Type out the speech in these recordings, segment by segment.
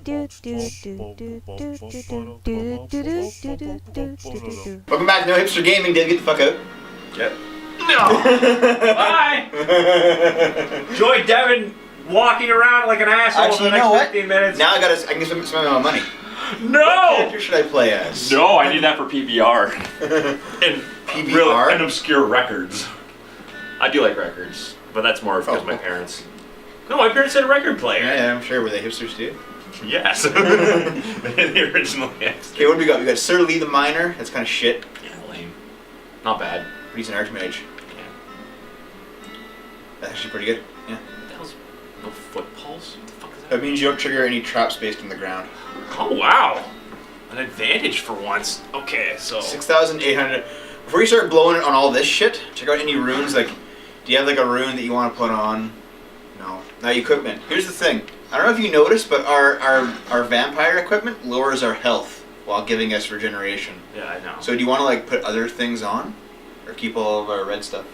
Welcome back to No Hipster Gaming, Dave. Get the fuck out. Yep. No! Bye! Enjoy Devin walking around like an asshole for the next 15 minutes. Now I can spend my money. No! What character should I play as? No, I need that for PBR. And PBR? And obscure records. I do like records, but that's more because my parents... No, my parents had a record player. Yeah, I'm sure. Were they hipsters too? Yes. The original, yes. Okay, what do we got? We got Sir Lee the Miner. That's kind of shit. Yeah, lame. Not bad. But he's an archmage. Yeah. That's actually pretty good. Yeah. What the hell's no foot pulse? What the fuck is that? That means you don't trigger any traps based on the ground. Oh, wow. An advantage for once. Okay, so... 6,800. Before you start blowing it on all this shit, check out any runes. Like, do you have like a rune that you want to put on? No. Now, equipment. Here's the thing. I don't know if you noticed, but our vampire equipment lowers our health while giving us regeneration. Yeah, I know. So do you want to like put other things on? Or keep all of our red stuff?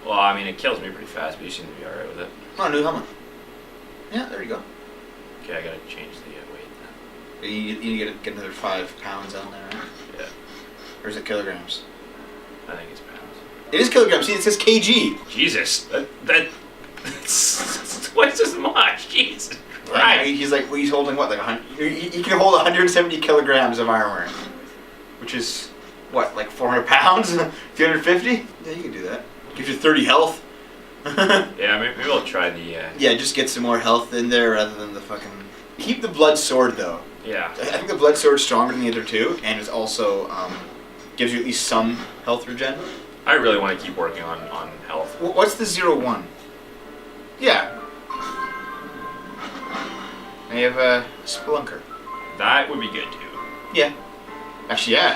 Well, I mean, it kills me pretty fast, but you seem to be alright with it. Oh, new helmet. Yeah, there you go. Okay, I gotta change the weight then. You need to get another 5 pounds on there, right? Yeah. Or is it kilograms? I think it's pounds. It is kilograms. See, it says kg. Jesus, that's twice as much. Jesus Right. Christ. He's like, well, he's holding what, like 100? He can hold 170 kilograms of armor, which is what, like 400 pounds, 350? Yeah, you can do that. Gives you 30 health. Yeah, maybe I'll try the. Yeah, just get some more health in there rather than the fucking. Keep the blood sword though. Yeah. I think the blood sword's stronger than the other two, and it's also gives you at least some health regen. I really want to keep working on health. What's the 0-1? Yeah. I have a Spelunker. That would be good too. Yeah. Actually, yeah.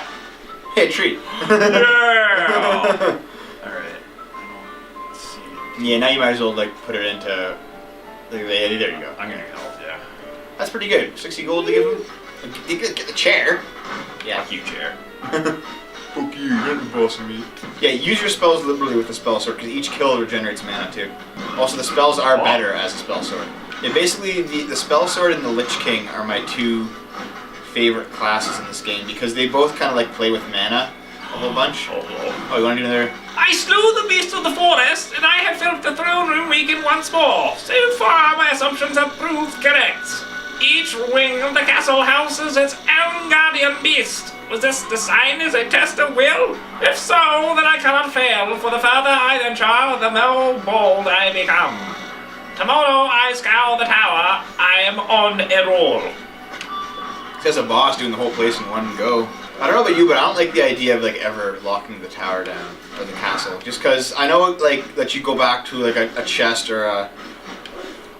Hey, a treat. Yeah. All right. Let's see. Yeah, now you might as well like put it into. There you go. I'm gonna health. Yeah. That's pretty good. 60 gold to give him. You get the chair. Yeah. Fuck you, chair. Fuck you, you're the boss of me. Yeah, use your spells liberally with the spell sword, because each kill regenerates mana too. Also, the spells are better as a spell sword. Yeah, basically, the spell sword and the Lich King are my two favorite classes in this game, because they both kind of like play with mana a whole bunch. Oh, you want to do another? I slew the beast of the forest, and I have felt the throne room weaken once more. So far, my assumptions have proved correct. Each wing of the castle houses its own guardian beast. Was this the sign as a test of will? If so, then I cannot fail, for the further I venture, the more bold I become. Tomorrow I scour the tower, I am on a roll. It says a boss doing the whole place in one go. I don't know about you, but I don't like the idea of like ever locking the tower down, or the castle. Just because I know like that you go back to like a chest or a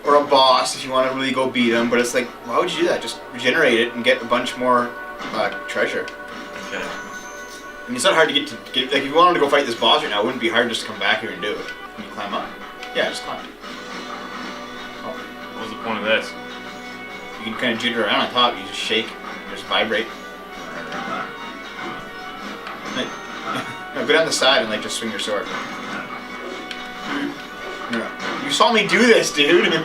boss if you want to really go beat him, but it's like, why would you do that? Just regenerate it and get a bunch more treasure. Okay. I mean, it's not hard to get like if you wanted to go fight this boss right now, it wouldn't be hard just to come back here and do it. Can you climb up? Yeah, just climb. Oh, what was the point of this? You can kind of jitter around on top. You just shake, just vibrate. No, go down the side and like just swing your sword. No. You saw me do this, dude. Yeah.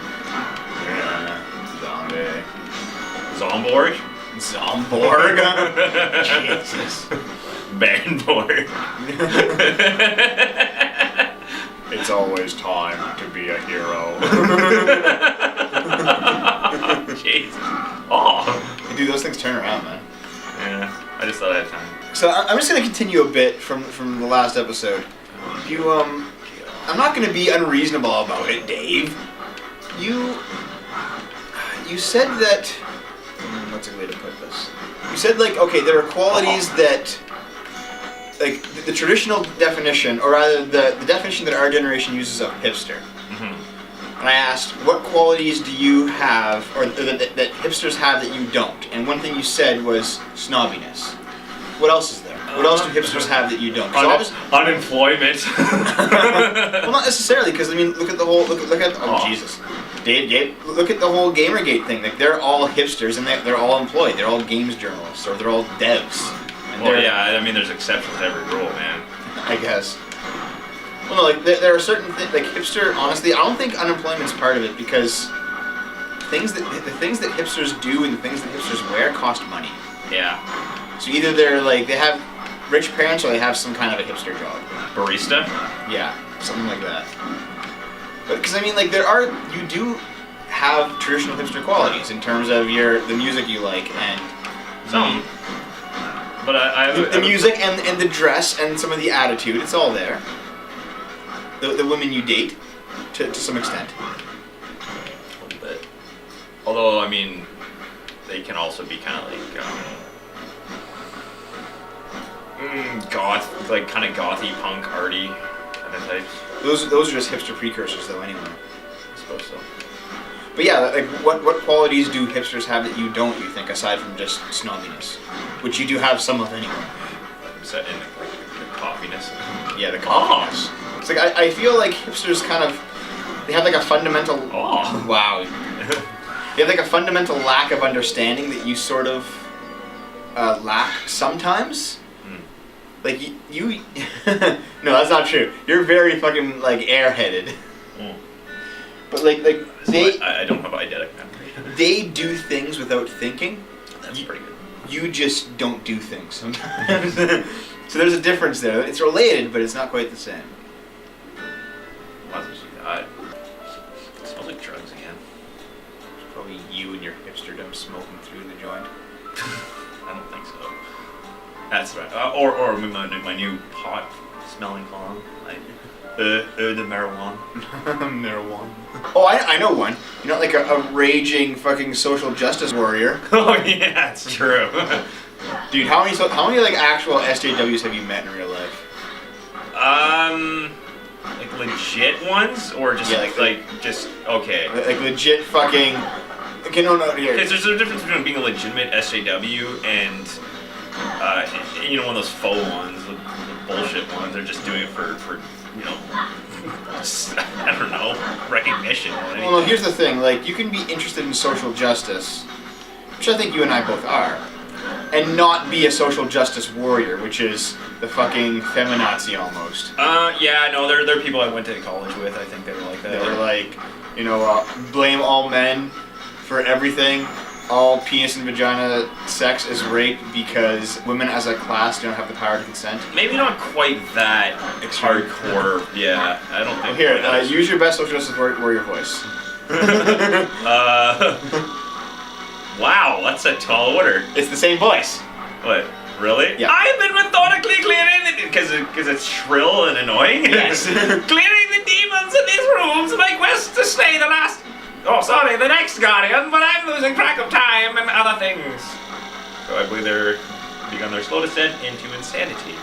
Zombie. Zomborg? Zomborg? Jesus. Bandborg. It's always time to be a hero. Jesus. Oh. Dude, those things turn around, man. Yeah, I just thought I had time. So I'm just gonna continue a bit from the last episode. You I'm not gonna be unreasonable about it, Dave. You said that. What's a way to put this? You said like, okay, there are qualities that, like the traditional definition, or rather the definition that our generation uses of hipster. Mm-hmm. And I asked, what qualities do you have, or that hipsters have that you don't? And one thing you said was snobbiness. What else is there? What else do hipsters have that you don't? Unemployment. Well, not necessarily, because I mean, look at the whole Jesus, Dave, look at the whole Gamergate thing. Like they're all hipsters and they're all employed. They're all games journalists or they're all devs. And well, yeah, I mean, there's exceptions to every rule, man. I guess. Well, no, like there are certain things like hipster. Honestly, I don't think unemployment's part of it because the things that hipsters do and the things that hipsters wear cost money. Yeah. So either they're like they have rich parents or they have some kind of a hipster job. Barista? Yeah, something like that. But because I mean, like you do have traditional hipster qualities in terms of the music you like and Some. But the music and the dress and some of the attitude. It's all there. The women you date, to some extent. A little bit. Although I mean, they can also be kind of like goth, like kind of gothy, punk, arty kind of types. Those are just hipster precursors, though. Anyway, I suppose so. But yeah, like what qualities do hipsters have that you don't? You think aside from just snobbiness, which you do have some of anyway. Set in like the coffiness. Yeah, the coffiness. It's like I feel like hipsters kind of they have like a fundamental. Oh wow. They have like a fundamental lack of understanding that you sort of lack sometimes. Like you no, that's not true. You're very fucking like airheaded. But like they I don't have eidetic memory. They do things without thinking. That's pretty good. You just don't do things sometimes. So there's a difference there. It's related, but it's not quite the same. Why does she die? It smells like drugs again. It's probably you and your hipsterdom smoking through the joint. I don't think so. That's right. Or my new pot smelling cologne. Like the marijuana. Marijuana. Oh, I know one. You're not like a raging fucking social justice warrior. Oh yeah, it's true. Dude, how many like actual SJWs have you met in real life? Like legit ones, or just yeah, like just okay. Like legit fucking. Okay, no, here. Because there's a difference between being a legitimate SJW and one of those faux ones, the bullshit ones. They're just doing it for I don't know, recognition. Well, no, here's the thing. Like, you can be interested in social justice, which I think you and I both are, and not be a social justice warrior, which is the fucking feminazi almost. Yeah, no, there are people I went to college with. I think they were like that. They were like, blame all men for everything. All penis and vagina sex is rape because women as a class don't have the power to consent. Maybe not quite that hardcore. Yeah, I don't think. Here, use your best social justice warrior voice. Wow, that's a tall order. It's the same voice. What? Really? Yeah. I've been methodically clearing because it's shrill and annoying. Yes. Clearing the demons in these rooms. My quest to slay the next guardian, but I'm losing track of time and other things. So I believe they're begun their slow descent into insanity.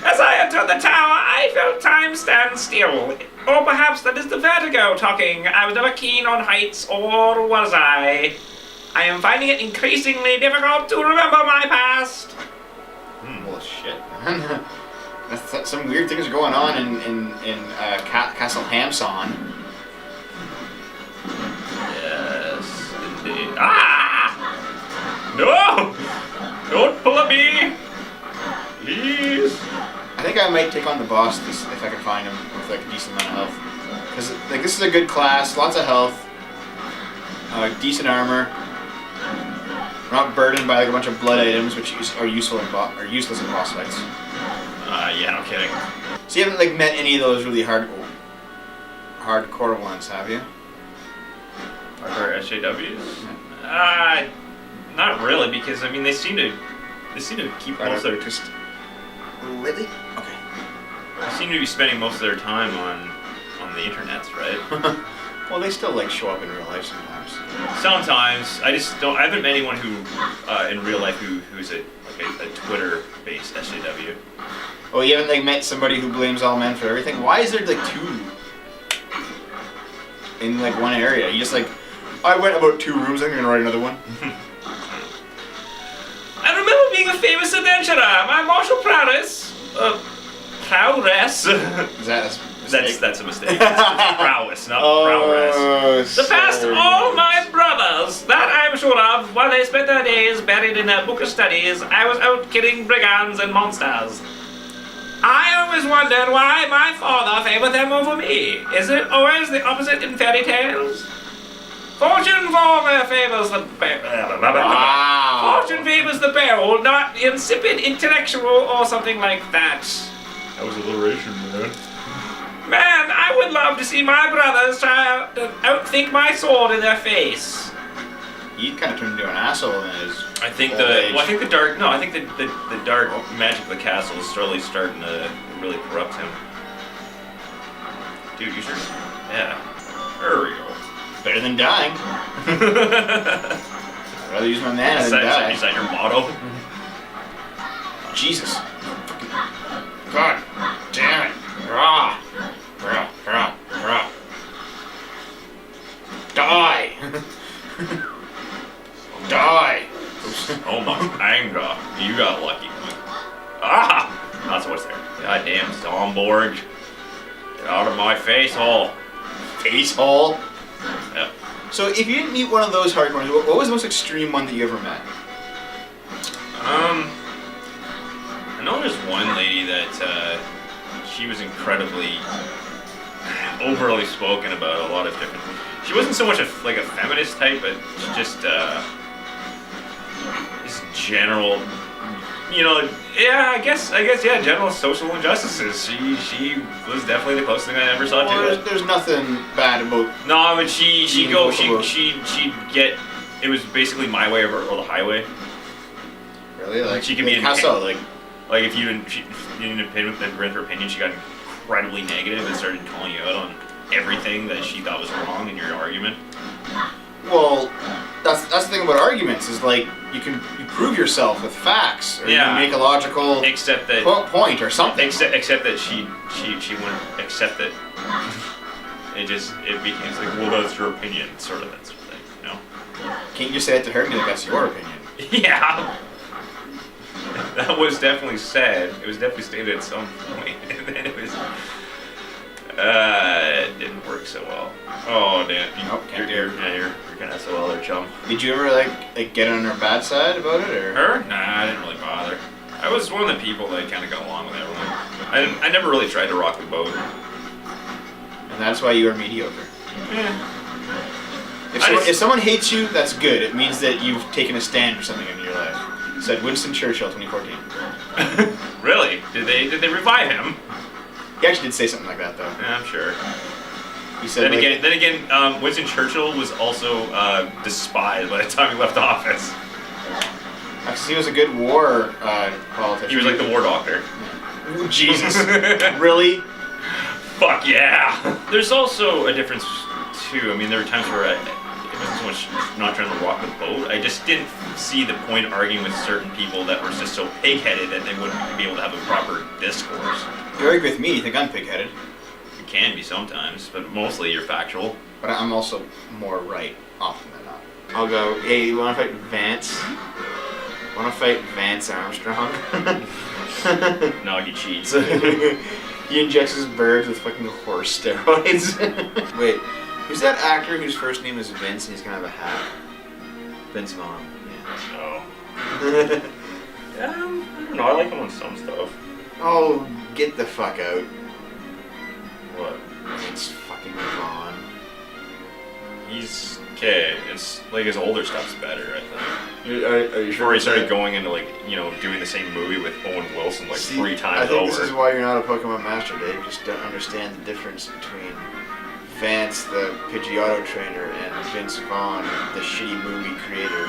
As I entered the tower, I felt time stand still. Or perhaps that is the vertigo talking. I was never keen on heights, or was I? I am finding it increasingly difficult to remember my past. Well, shit. That's some weird things are going on in Castle Hamson. Yes, indeed. Ah! No! Don't pull at me! Please! I think I might take on the boss if I can find him with like a decent amount of health. Because like this is a good class, lots of health, decent armor. We're not burdened by like a bunch of blood items, which are useless in boss fights. Yeah, no kidding. So you haven't like met any of those really hardcore ones, have you? Hardcore SJWs? Not really, because I mean they seem to keep most of their just really okay. They seem to be spending most of their time on the internets, right? Well, they still like show up in real life sometimes. Sometimes I haven't met anyone who in real life who's a Twitter-based SJW. Oh, you haven't like met somebody who blames all men for everything? Why is there like two in like one area? You just like, I went about 2 rooms, I'm gonna write another one. I remember being a famous adventurer. My martial prowess. Prowess. That's a mistake. It's prowess, not prowess. Surpassed all my brothers. That I'm sure of. While they spent their days buried in their book of studies, I was out killing brigands and monsters. I always wondered why my father favored them over me. Is it always the opposite in fairy tales? Fortune favors the Wow. Fortune favors the bold, not the insipid intellectual or something like that. That was alliteration, man. Man, I would love to see my brothers try to outthink my sword in their face. He kind of turned into an asshole in his I think old the age. well, I think the dark no, I think the dark magic of the castle is slowly starting to really corrupt him. Dude, you should There we go. Better than dying. I'd rather use my mana Is than die. that your motto? Jesus. God damn it. Rah. Rah. Rah. Rah. Die. Die. Oh my anger. You got lucky. Ah! That's what's there. Goddamn Stormborg. Get out of my face hole. Face hole. Yep. So if you didn't meet one of those hardcores, what was the most extreme one that you ever met? I know there's one lady that she was incredibly overly spoken about a lot of different. She wasn't so much like a feminist type, but she just this general, I guess, yeah, general social injustices. She was definitely the closest thing I ever saw to it. There's nothing bad about. No, but she'd get. It was basically my way or the highway. Really? Like She could be how so? Like if you didn't read her opinion, she got incredibly negative and started calling you out on everything that she thought was wrong in your argument. Well, that's the thing about arguments is like you prove yourself with facts or you make a logical except that point or something. Except that she wouldn't accept it. It became like, well, that's your opinion, sort of that sort of thing, you know. Can't you just say it to her and be like, that's your opinion? Yeah. That was definitely said. It was definitely stated at some point, and then it was. It didn't work so well. Oh damn! Nope, can't do it. You're kind of SOL there, chum. Did you ever like get on her bad side about it or? Her? Nah, I didn't really bother. I was one of the people that kind of got along with everyone. I never really tried to rock the boat. And that's why you are mediocre. Yeah. If someone hates you, that's good. It means that you've taken a stand for something in your life. Said Winston Churchill, 2014. Really? Did they revive him? He actually did say something like that, though. Yeah, I'm sure. He said. Then again, Winston Churchill was also despised by the time he left office. Actually, he was a good war politician. He was like the war doctor. Jesus. Really? Fuck yeah. There's also a difference too. I mean, there were times where it wasn't so much not trying to rock the boat. I just didn't see the point of arguing with certain people that were just so pig-headed that they wouldn't be able to have a proper discourse. You argue with me, you think I'm pig-headed. You can be sometimes, but mostly you're factual. But I'm also more right often than not. I'll go, hey, you want to fight Vance? Want to fight Vance Armstrong? No, he cheats. He injects his birds with fucking horse steroids. Wait, who's that actor whose first name is Vince and he's kind of a hat? Vince Vaughn. Oh. I don't know. I like him on some stuff. Oh, get the fuck out. What? Vince fucking Vaughn. He's okay. It's like his older stuff's better, I think. Are you sure? Before he started going into doing the same movie with Owen Wilson 3 times I think over. this is why you're not a Pokemon master, Dave. You just don't understand the difference between Vance, the Pidgeotto trainer, and Vince Vaughn, the shitty movie creator.